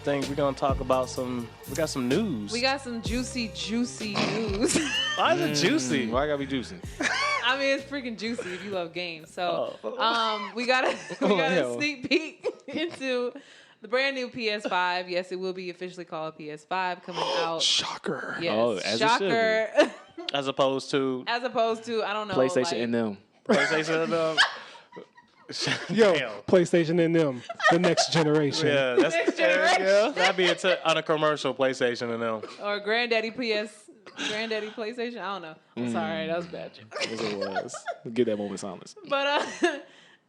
think we're gonna talk about we got some news. We got some juicy news. Why is it juicy? Why gotta be juicy? I mean, it's freaking juicy if you love games. So, we got a hell. sneak peek into the brand new PS5. Yes, it will be officially called PS5 coming out. Shocker. Yes, Oh, as it should shocker. As opposed to As opposed to, I don't know, PlayStation and them. PlayStation and Yo, Damn. PlayStation and them, the next generation. Yeah, that's Next generation. That'd be on a commercial, PlayStation and them. or Granddaddy PlayStation. I don't know. I'm sorry, that was a bad joke. As it was. Give that moment silence.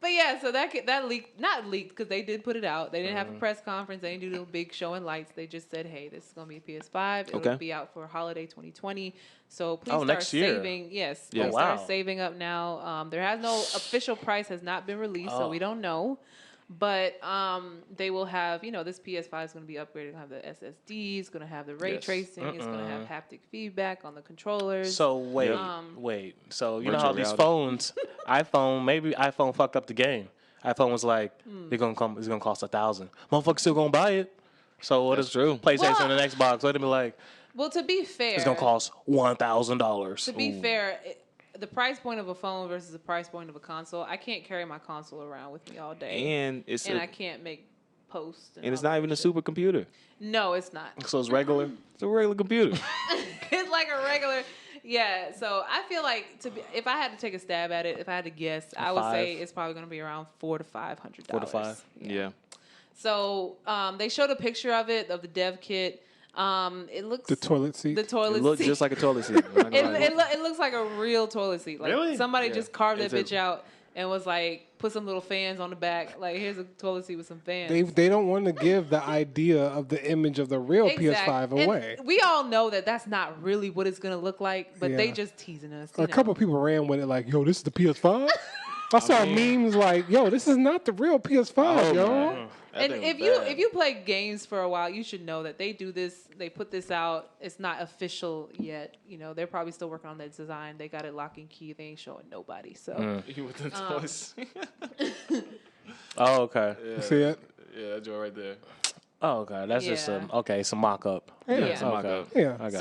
But yeah, so that leaked, not leaked because they did put it out. They didn't have a press conference. They didn't do no big show and lights. They just said, hey, this is going to be a PS5. It'll be out for holiday 2020. So please start next year. saving. Yes, Yeah. please start saving up now. There has no official price has not been released, so we don't know. But they will have, this PS5 is going to be upgraded. It's going to have the SSD. It's going to have the ray tracing. It's going to have haptic feedback on the controllers. So wait. So you know Virtual how these reality. phones, maybe iPhone fucked up the game. iPhone was like, it's gonna cost $1,000. Motherfuckers still gonna buy it. So what is true. PlayStation Well, and Xbox? Let it be like, well, to be fair, it's gonna cost $1,000. To be fair, the price point of a phone versus the price point of a console, I can't carry my console around with me all day. And I can't make posts. and it's all not that even a shit. supercomputer. No, it's not. So it's regular. It's a regular computer. It's like a regular. Yeah, so I feel like if I had to take a stab at it, if I had to guess, I would say it's probably going to be around $400 to $500. $4 to $5. Yeah. So they showed a picture of it, of the dev kit. It looks The toilet seat. The toilet It looked seat. just like a toilet seat. I'm not gonna lie. It looks like a real toilet seat. Like Really? somebody Yeah. just carved that It's bitch out and was like, put some little fans on the back. Like, here's a toilet seat with some fans. They don't want to give the idea of the image of the real PS5 And away. we all know that that's not really what it's gonna look like, but they Yeah. just teasing us. A couple people ran with it like, yo, this is the PS5? I saw memes like, yo, this is not the real PS5, yo. And if you play games for a while, you should know that they do this. They put this out. It's not official yet. They're probably still working on that design. They got it lock and key. They ain't showing nobody. So You with the toilet seat. Oh, okay. Yeah. See it? Yeah, that joint right there. Oh, okay. That's just Yeah. some mock up. Yeah. It's a Okay. mock-up. Yeah. I got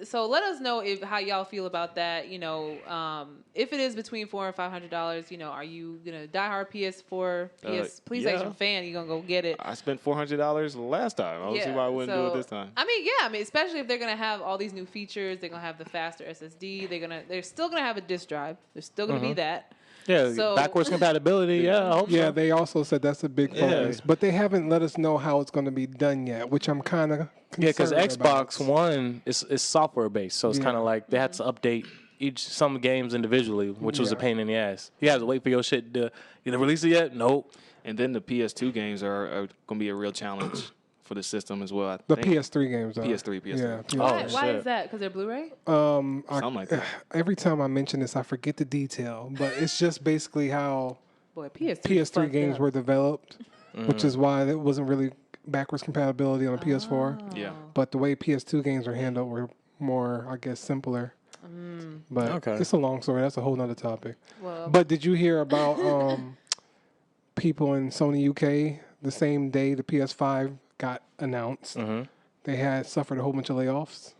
So let us know how y'all feel about that. If it is between $400 and $500, are you gonna diehard PlayStation yeah. fan? You gonna go get it? I spent $400 last time. I don't see why I wouldn't do it this time. I mean, especially if they're gonna have all these new features, they're gonna have the faster SSD. They're still gonna have a disk drive. There's still gonna be that. Yeah, So- backwards compatibility. Yeah, I hope Yeah, so. they also said that's a big focus. But they haven't let us know how it's going to be done yet, which I'm kind of Yeah, because concerned Xbox about. One is software based, so it's Yeah. kind of like they had to update some games individually, which was a Yeah. pain in the ass. You have to wait for your shit to release it yet? Nope. And then the PS2 games are going to be a real challenge for the system as well. I The think. PS3 games are. PS3. Yeah. Why shit. is that? Because they're Blu-ray. Something like that. Every time I mention this, I forget the detail, but it's just basically how Boy, PS3. PS3 fucked games up. were developed, which is why there wasn't really backwards compatibility on the PS4. Yeah. But the way PS2 games were handled were more, I guess, simpler. But Okay. it's a long story. That's a whole nother topic. Well, But did you hear about people in Sony UK the same day the PS5 got announced? They had suffered a whole bunch of layoffs.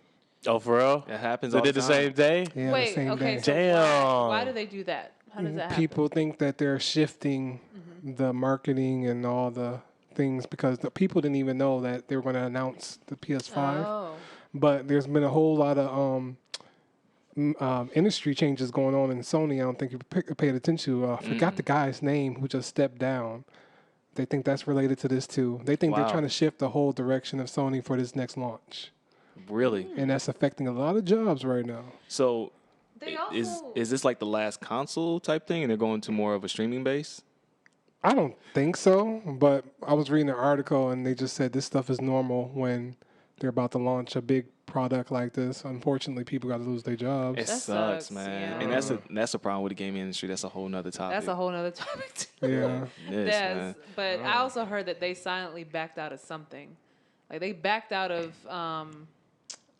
Oh, for real? That happens They all did the time. same day? Yeah, wait. the same Okay. day. So Damn. why do they do that? How does that happen? People think that they're shifting the marketing and all the things because the people didn't even know that they were going to announce the PS5. Oh. But there's been a whole lot of industry changes going on in Sony. I don't think you paid attention to. I forgot the guy's name who just stepped down. They think that's related to this too. They think they're Wow. trying to shift the whole direction of Sony for this next launch. Really? And that's affecting a lot of jobs right now. So They is also- is this like the last console type thing and they're going to more of a streaming base? I don't think so, but I was reading an article and they just said this stuff is normal when they're about to launch a big product like this. Unfortunately, people got to lose their jobs. It That sucks, sucks, man. yeah. And that's a problem with the gaming industry. That's a whole nother topic. That's a whole nother topic too. Yeah. Yes, man. But I also heard that they silently backed out of something. Like they backed out of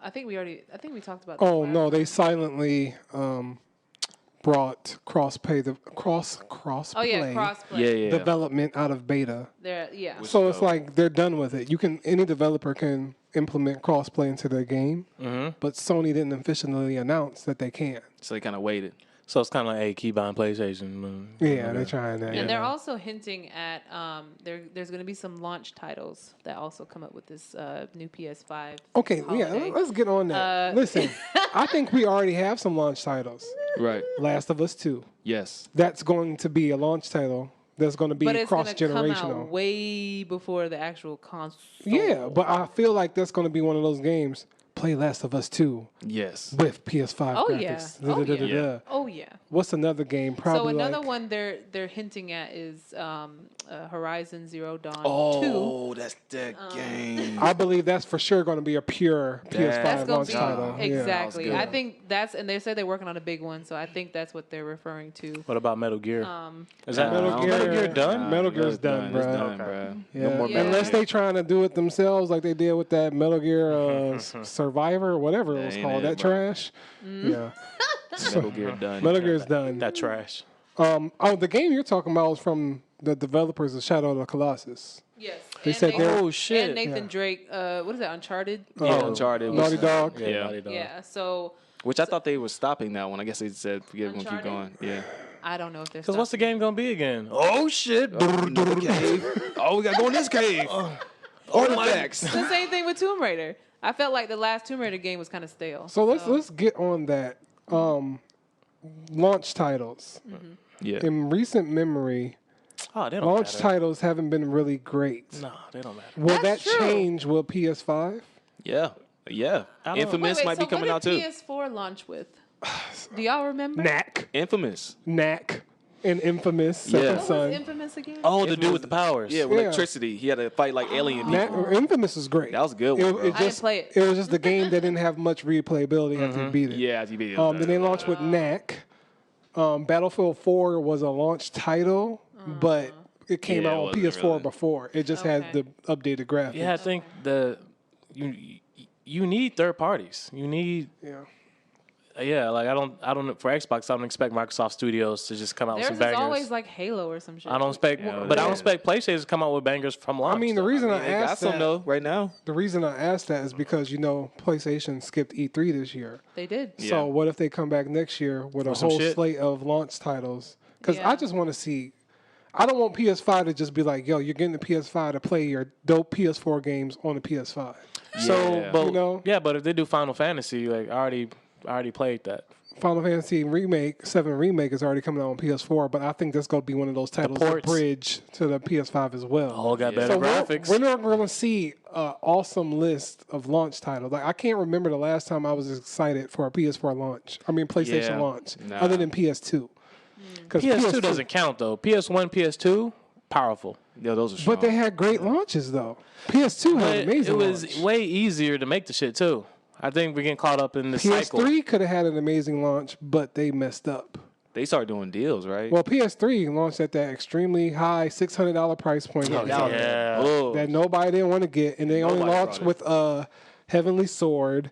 I think we talked about this Oh last no, time. they silently brought cross-play Oh yeah, crossplay. Yeah. development out of beta. Yeah. So it's like they're done with it. Any developer can implement crossplay into their game, but Sony didn't officially announce that they can. So they kind of waited. So it's kind of like, hey, keep buying PlayStation. Yeah, they're trying that. And they're also hinting at there's going to be some launch titles that also come up with this new PS5. Okay, holiday. let's get on that. Listen, I think we already have some launch titles. Right. Last of Us 2. Yes. That's going to be a launch title. That's going to be But it's going to come cross-generational. out way before the actual console. Yeah, but I feel like that's going to be one of those games. Play Last of Us 2 Yes. with PS5 Oh, graphics. yeah. Oh, yeah. Da-da-da-da-da. Oh yeah. What's another game? So Probably another like, one they're hinting at is Horizon Zero Dawn 2. Oh, that's that game. I believe that's for sure going to be a pure PS5 That's gonna launch be title. Yeah. exactly. good. I think that's, and they said they're working on a big one, so I think that's what they're referring to. What about Metal Gear? Is Nah, that I Metal don't Gear- Metal Gear done? Metal Gear's done, It's bro. done, Okay. bro. Yeah. No more Yeah. Metal Unless Gear. they trying to do it themselves, like they did with that Metal Gear Survivor, whatever it was ain't called, it, that bro. trash. Yeah, Metal Gear done. Metal Gear's done. That trash. The game you're talking about was from the developers of Shadow of the Colossus. Yes. They And said Nathan, they're- Oh, shit. And Nathan Drake. What is that? Uncharted. Yeah, Uncharted. Naughty Dog. Yeah. Naughty Dog. Yeah. So Which I thought they were stopping that one. I guess they said, forget, we're going to keep going. Uncharted? Yeah. I don't know if they're. Because what's the stopping. game going to be again? Oh, shit. Another cave. Oh, we got to go in this cave. Artifacts. It's the same thing with Tomb Raider. I felt like the last Tomb Raider game was kind of stale. So let's get on that. Launch titles. Yeah. In recent memory, Oh, they don't launch matter. titles haven't been really great. No, they don't matter. Will That's that true. change with PS5? Yeah. Yeah. don't- Infamous Wait, might so be coming out what too. did PS4 launch with? Do y'all remember? Knack. Infamous. Knack. And Infamous. Yeah. Second What Son. was Infamous again? Oh, to do with the powers. Yeah, with electricity. He had to fight like alien people. Infamous is great. That was a good one, bro. I didn't play it. It was just the game that didn't have much replayability after you beat it. Yeah, TV. Then they launched with Knack. Battlefield 4 was a launch title, but it came Yeah, it out on wasn't PS4 really. before. It just had the Okay. updated graphics. Yeah, I think you need third parties. You need like I don't for Xbox I don't expect Microsoft Studios to just come out with Theirs some is bangers. always like Halo or some shit. I don't expect, Yeah, but I yeah. don't expect PlayStation to come out with bangers from launch. I mean, the reason I They got asked some that, though right now. the reason I asked that is because PlayStation skipped E3 this year. They did. Yeah. So what if they come back next year with a With some whole shit? slate of launch titles? Because Yeah. I just want to see. I don't want PS5 to just be like, yo, you're getting the PS5 to play your dope PS4 games on the PS5. so, Yeah. but You know? yeah, but if they do Final Fantasy, like I already played that. Final Fantasy Remake 7 Remake is already coming out on PS4, but I think that's going to be one of those titles that ports. bridge to the PS5 as well. Oh, got Yeah. better So graphics. we're not going to see an awesome list of launch titles. Like I can't remember the last time I was excited for a PS4 launch. I mean PlayStation Yeah. launch, Nah. other than PS2. Because PS2 doesn't count though. PS1, PS2, powerful. Yeah, those are strong. But they had great launches though. PS2 had But amazing. it was launch. way easier to make the shit too. I think we're getting caught up in the cycle. PS3 could have had an amazing launch, but they messed up. They started doing deals, right? Well, PS3 launched at that extremely high $600 price point Yeah. Oh, that nobody didn't want to get, and they only Nobody launched brought with Heavenly Sword.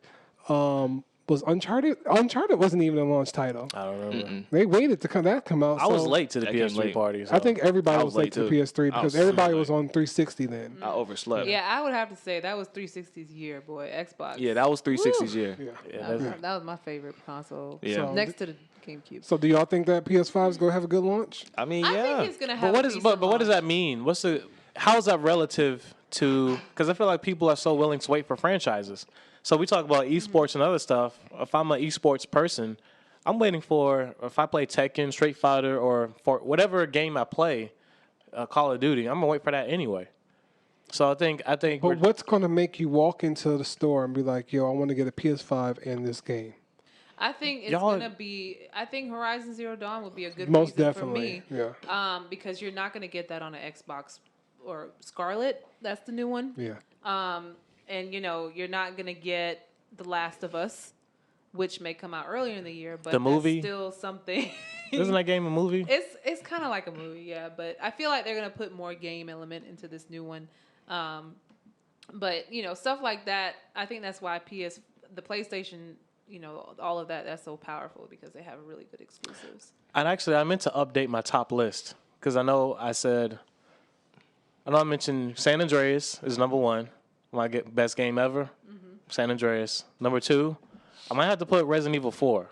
Was Uncharted? Uncharted wasn't even a launch title. I don't remember. They waited to come out. I was so late to the That came PS3 late. party. So. I think everybody I was was late to late, the too. PS3 I because was everybody super was late. on 360 then. I overslept. Yeah, I would have to say that was 360's year, boy. Xbox. Yeah, that was 360's year. That was my favorite console. Yeah. So- Next to the GameCube. So do y'all think that PS5 is gonna have a good launch? I mean, I yeah. think it's gonna have. But what a is decent but what does launch. that mean? How is that relative to? Because I feel like people are so willing to wait for franchises. So we talk about esports and other stuff. If I'm an esports person, I'm waiting for if I play Tekken, Street Fighter, or for whatever game I play, Call of Duty. I'm gonna wait for that anyway. So I think. But what's gonna make you walk into the store and be like, "Yo, I want to get a PS5 and this game"? I think it's Y'all- gonna be. I think Horizon Zero Dawn would be a good Most reason definitely, for me. yeah. Because you're not gonna get that on an Xbox or Scarlet. That's the new one. Yeah. And you're not gonna get The Last of Us, which may come out earlier in the year, but The movie? that's still something. Isn't that game a movie? It's kind of like a movie, yeah. But I feel like they're gonna put more game element into this new one. But stuff like that. I think that's why the PlayStation all of that. That's so powerful because they have really good exclusives. And actually, I meant to update my top list because I know I mentioned San Andreas is number one. My best game ever, San Andreas. Number two, I might have to put Resident Evil 4.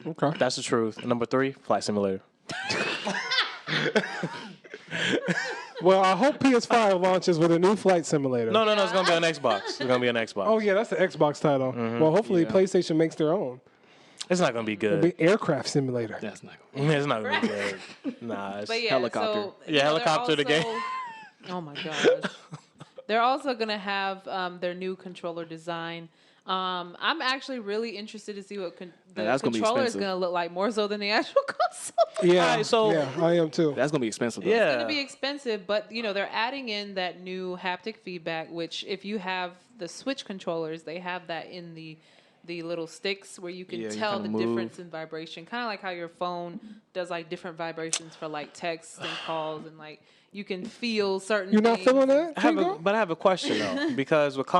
Okay. That's the truth. And number three, Flight Simulator. Well, I hope PS5 launches with a new flight simulator. No, it's going to be on Xbox. It's going to be on Xbox. Oh, yeah, that's the Xbox title. Well, hopefully PlayStation makes their own. It's not going to be good. The aircraft simulator. That's not going It's not going to be good. Nah, it's But yeah, Helicopter. So, Yeah, helicopter the game. Oh my gosh. They're also gonna have their new controller design. I'm actually really interested to see what the that's gonna be controller is expensive. gonna look like more so than the actual console. Yeah, Alright, so- yeah, I am too. That's going to be expensive, though. yeah. It's gonna be expensive, but they're adding in that new haptic feedback, which if you have the Switch controllers, they have that in the little sticks where you can Yeah, you tell kinda the move. difference in vibration, kind of like how your phone does like different vibrations for like texts and calls, and like you can feel certain. You're not things. feeling that? I have Hugo? but I have a question though, because with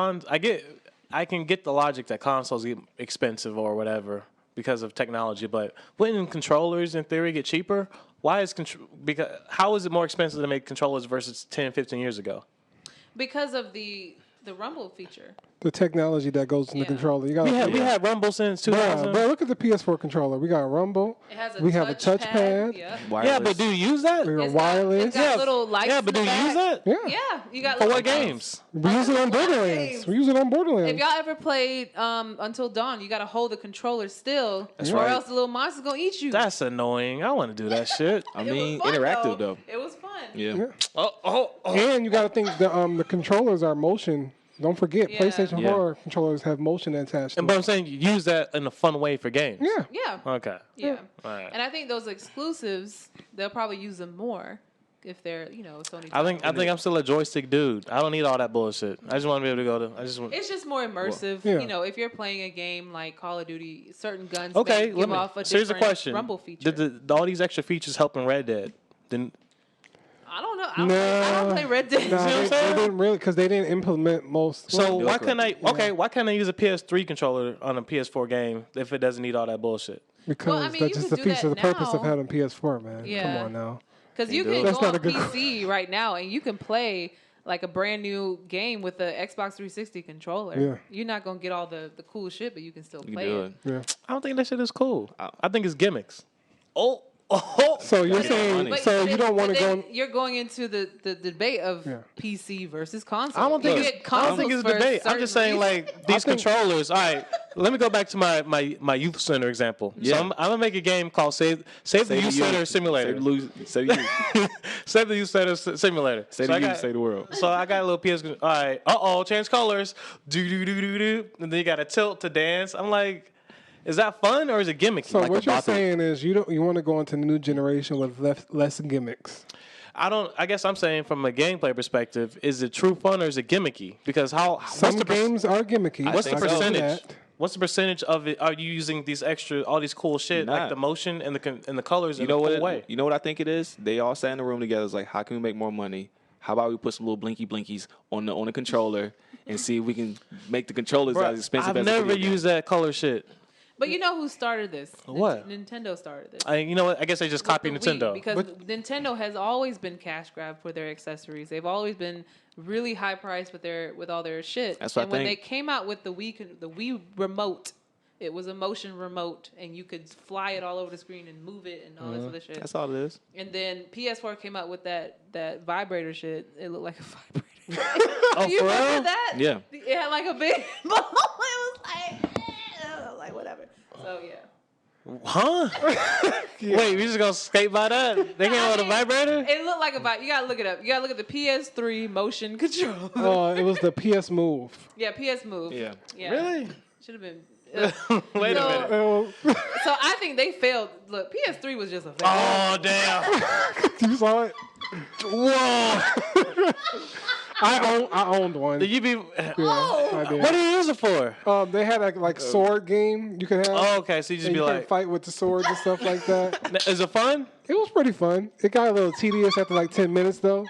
I can get the logic that consoles get expensive or whatever because of technology, but wouldn't controllers in theory get cheaper? Why is because how is it more expensive to make controllers versus 10, 15 years ago? Because of the rumble feature. The technology that goes in the Yeah. controller. You got We had Rumble since 2000. Bro, look at the PS4 controller. We got Rumble. It has a We have a touchpad. Yeah. Yeah, but do you use that? We got It's got- wireless. it's got little lights Yeah, but in do the you use back. that? Yeah. Yeah, you got For little what lights. games? We use it on Borderlands. games. We use it on Borderlands. If y'all ever played Until Dawn, you got to hold the controller still, or right. else the little monster's gonna eat you. That's annoying. I want to do that shit. I It was mean, fun, interactive, though. It was fun. Yeah. Oh. And you got to think the controllers are motion. Don't forget, Yeah. PlayStation Yeah. 4 controllers have motion attached to But them. I'm saying you use that in a fun way for games. Yeah. Yeah. Okay. Yeah. Alright. And I think those exclusives, they'll probably use them more if they're, Sony. I think I'm still a joystick dude. I don't need all that bullshit. I just want to be able to go to. I just want. It's just more immersive. yeah. If you're playing a game like Call of Duty, certain guns Okay, may let give me. off a So here's a different question: rumble feature. Did all these extra features help in Red Dead? Then I don't know. I don't play Red Dead. Nah, what I'm they saying? didn't really, because they didn't implement most. so do why it can't I? correctly. Okay, why can't I use a PS3 controller on a PS4 game if it doesn't need all that bullshit? Because Well, I mean, that's you just could the do feature, the that purpose of now. having PS4, man. Yeah. Come on now. Because you do can it. That's go not on a good- PC right now and you can play like a brand new game with the Xbox 360 controller. Yeah. You're not gonna get all the cool shit, but you can still You can play do it. it. Yeah. I don't think that shit is cool. I think it's gimmicks. Oh. So you're Yeah, saying, money. so you don't want to go. You're going into the debate of Yeah. PC versus console. I don't think You it's. get I don't think it's a consoles for debate. I'm just saying, certain like these think- controllers. All right, let me go back to my youth center example. Yeah. So I'm gonna make a game called Save the Youth Center Simulator. Save the youth. Save the Youth Center Simulator. Save So the I youth. got- Save the world. So I got a little PS. All right. Change colors. Do. And then you got to tilt to dance. I'm like, is that fun or is it gimmicky? So like what a you're bottle. saying is you want to go into the new generation with less gimmicks. I guess I'm saying from a gameplay perspective, is it true fun or is it gimmicky? Because what's Some the games are gimmicky. What's the I can see percentage? that. What's the percentage of it? Are you using all these cool shit, like Not. the motion and the colors You in know a what? cool way? You know what I think it is? They all sat in the room together. It's like, how can we make more money? How about we put some little blinkies on the controller and see if we can make the controllers as expensive I've as never the video game. used that color shit. But you know who started this? What? Nintendo started this. You know what? I guess they just copied With the Wii, Nintendo. because Nintendo has always been cash grab for their accessories. They've always been really high priced with all their shit. That's what and I when think. they came out with the Wii remote, it was a motion remote, and you could fly it all over the screen and move it and all this other shit. That's all it is. And then PS4 came out with that vibrator shit. It looked like a vibrator. Oh, you for remember real? that? Yeah. It had like a big ball. It was like whatever. So yeah. Huh? Wait, we just gonna skate by that? They came out with a vibrator? It looked like a vibrator. You gotta look it up. You gotta look at the PS3 motion control. It was the PS Move. Yeah, PS Move. Yeah. Really? Should have been. Wait a So- minute. Oh, So I think they failed. Look, PS3 was just a fail. Oh damn! you saw it? Whoa! I owned one. Did you be? Yeah, I did. What do you use it for? They had a like sword game you could have. Oh, okay. So you just and be you could like, fight with the swords and stuff like that. is it fun? It was pretty fun. It got a little tedious after like 10 minutes though.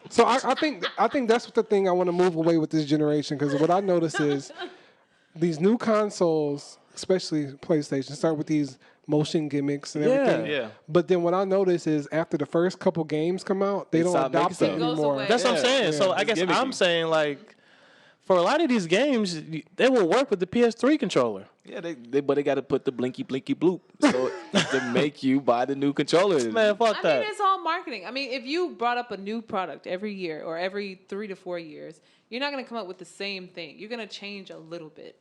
So I think that's what the thing I want to move away with this generation, because what I noticed is these new consoles, especially PlayStation, start with these motion gimmicks and everything. Yeah. But then what I notice is after the first couple games come out, they don't stop making adopt it stuff. It goes anymore. away. That's what I'm saying. So I it's guess gimmicky. I'm saying like, for a lot of these games, they will work with the PS3 controller. Yeah, but they got to put the blinky bloop so to make you buy the new controller. Man, fuck I that. mean, it's all marketing. I mean, if you brought up a new product every year or every 3 to 4 years, you're not going to come up with the same thing. You're going to change a little bit.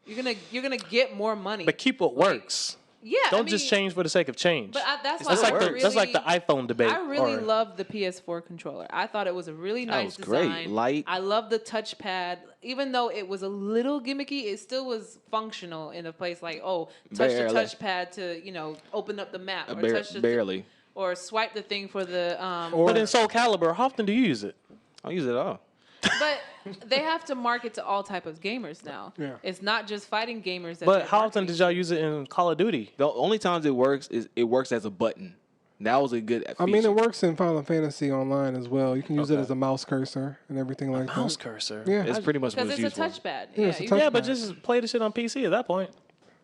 You're gonna get more money. But keep what works. Yeah, Don't just change for the sake of change. But that's why that's like the iPhone debate. I really loved the PS4 controller. I thought it was a really nice was great. design. Light. I love the touchpad. Even though it was a little gimmicky, it still was functional in a place like, touch Barely. the touchpad to, open up the map. Or touch the barely. Or swipe the thing for the... But in Soul Calibur, how often do you use it? I don't use it at all. But they have to market to all type of gamers now. Yeah. It's not just fighting gamers. But how often did y'all use it in Call of Duty? The only times it works is it works as a button. That was a good feature. I mean, it works in Final Fantasy Online as well. You can use it as a mouse cursor and everything like that. Mouse cursor. Yeah. It's pretty much what Because it's it's a used for. touchpad. Yeah, it's a you- touch- Yeah, but just play the shit on PC at that point.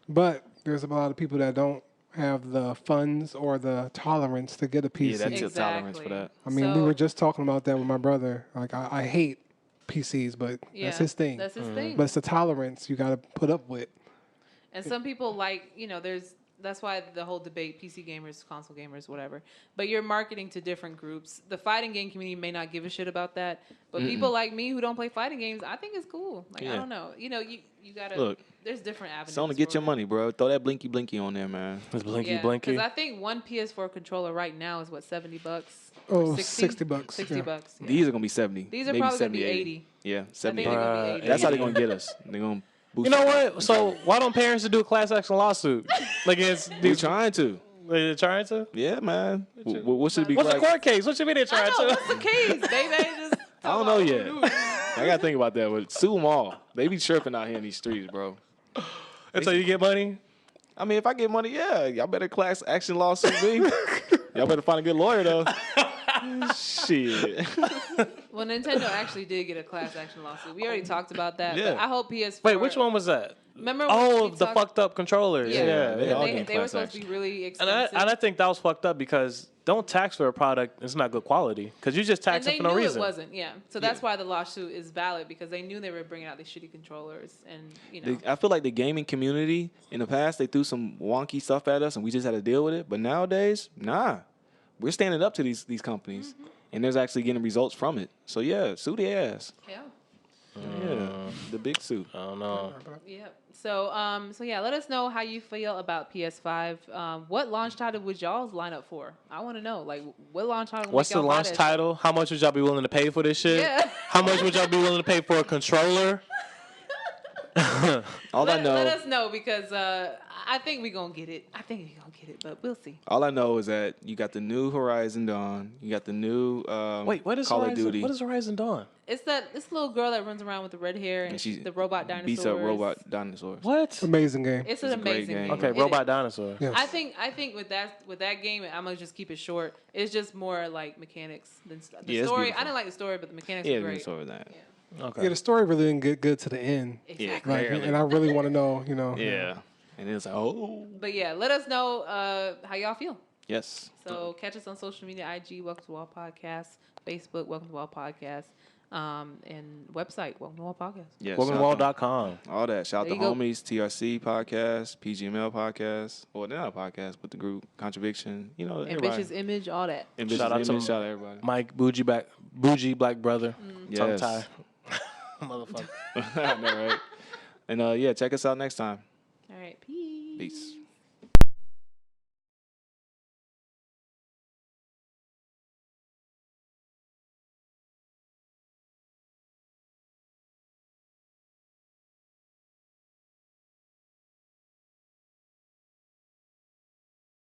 But there's a lot of people that don't have the funds or the tolerance to get a PC. Yeah, that's your tolerance for that. I mean, we So- were just talking about that with my brother. Like, I hate PCs, but that's his thing. That's his thing. But it's the tolerance you got to put up with. And some people that's why the whole debate, PC gamers, console gamers, whatever. But you're marketing to different groups. The fighting game community may not give a shit about that. But people like me who don't play fighting games, I think it's cool. Like, I Yeah. don't know. You got to, Look, there's different avenues. Sony, get for your it. money, bro. Throw that blinky on there, man. It's blinky Yeah, blinky. because I think one PS4 controller right now is what, $70? Oh, Or $60. $60. Yeah. Bucks. Yeah. These are gonna be 70. These are maybe probably going to 70, be 80. 80. Yeah, I think 70. they're going to be 80. That's how they're gonna get us. They're gonna boost. You know what? So why don't parents do a class action lawsuit against We're these? trying to. They're trying to. Yeah, man. What should it be What's like? the court case? What you mean they're I trying know, to? what's the case, baby? Just I don't know yet. I gotta think about that. But sue them all. They be tripping out here in these streets, bro. Until you get money. I mean, if I get money, yeah, y'all better class action lawsuit me. Y'all better find a good lawyer though. Shit. Well, Nintendo actually did get a class action lawsuit. We already talked about that. Yeah. But I hope PS4. Wait, which one was that? Remember? When Oh, we the talked- fucked up controllers. Yeah, Yeah. they all getting they were class supposed to action. be really And expensive. I think that was fucked up because don't tax for a product that's not good quality because you just and tax they it for no knew reason. it wasn't. Yeah, so that's why the lawsuit is valid because they knew they were bringing out these shitty controllers, and I feel like the gaming community in the past they threw some wonky stuff at us and we just had to deal with it. But nowadays, nah, we're standing up to these companies and there's actually getting results from it. So yeah, sue the ass. yeah. Yeah, the big suit. I don't know. Yeah. So yeah, let us know how you feel about PS5. What launch title would y'all's line up for? I want to know. Like, what launch title? What's the launch title? How much would y'all be willing to pay for this shit? Yeah. How much would y'all be willing to pay for a controller? All I know. Let us know because I think we're gonna get it. But we'll see. All I know is that you got the new Horizon Dawn. You got the new Wait, what is Call Horizon? of Duty. What is Horizon Dawn? It's this little girl that runs around with the red hair and she the robot dinosaurs. beats up robot dinosaurs. What? Amazing game. It's an It's a great amazing game. game. Okay, It robot is. dinosaur. Yes. I think with that game, I'm gonna just keep it short. It's just more like mechanics than the Yeah, it's story. I beautiful. didn't like the story, but the mechanics Yeah, were great. it's over that. Okay. Yeah, the story really didn't get good to the end. Exactly. Like, Barely. and I really want to know, Yeah. And it's like, oh. But yeah, let us know how y'all feel. Yes. So catch us on social media: IG Welcome to Wall Podcast, Facebook Welcome to Wall Podcast, and website Welcome to Wall Podcast. Yes. WelcomeToWall.com. All that. Shout out There to you go. homies, TRC podcast, PGML podcast. Well, they're not a podcast, but the group Contraviction. And everybody. Bitches Image, all that. And Shout out to Image, shout out everybody. Mike Bougie Black Brother. Tongue Yes. tie. Motherfucker. I know, right? And yeah, check us out next time. All right, peace. Peace.